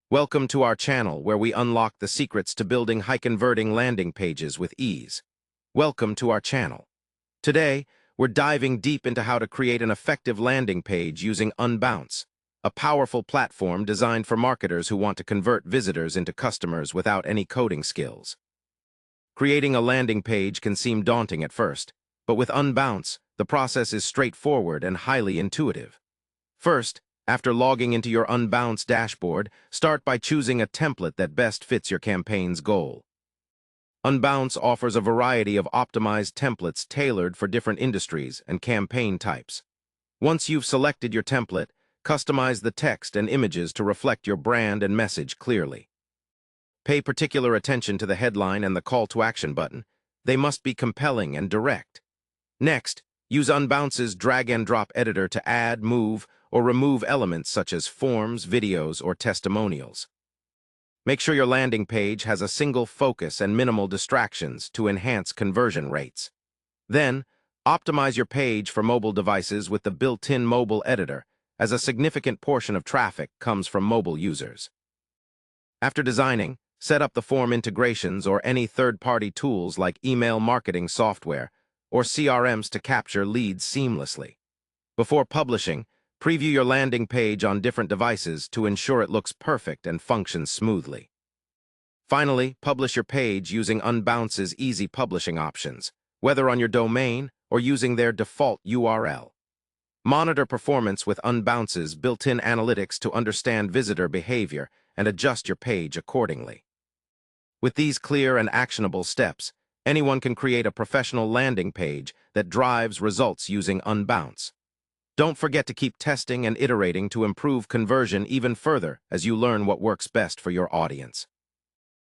Welcome to our channel where we unlock the secrets to building high-converting landing pages with ease. Welcome to our channel. Today, we're diving deep into how to create an effective landing page using Unbounce, a powerful platform designed for marketers who want to convert visitors into customers without any coding skills. Creating a landing page can seem daunting at first, but with Unbounce, the process is straightforward and highly intuitive. First, after logging into your Unbounce dashboard, start by choosing a template that best fits your campaign's goal. Unbounce offers a variety of optimized templates tailored for different industries and campaign types. Once you've selected your template, customize the text and images to reflect your brand and message clearly. Pay particular attention to the headline and the call to action button. They must be compelling and direct. Next, use Unbounce's drag-and-drop editor to add, move, or remove elements such as forms, videos, or testimonials. Make sure your landing page has a single focus and minimal distractions to enhance conversion rates. Then, optimize your page for mobile devices with the built-in mobile editor, as a significant portion of traffic comes from mobile users. After designing, set up the form integrations or any third-party tools like email marketing software or CRMs to capture leads seamlessly. Before publishing, preview your landing page on different devices to ensure it looks perfect and functions smoothly. Finally, publish your page using Unbounce's easy publishing options, whether on your domain or using their default URL. Monitor performance with Unbounce's built-in analytics to understand visitor behavior and adjust your page accordingly. With these clear and actionable steps, anyone can create a professional landing page that drives results using Unbounce. Don't forget to keep testing and iterating to improve conversion even further as you learn what works best for your audience.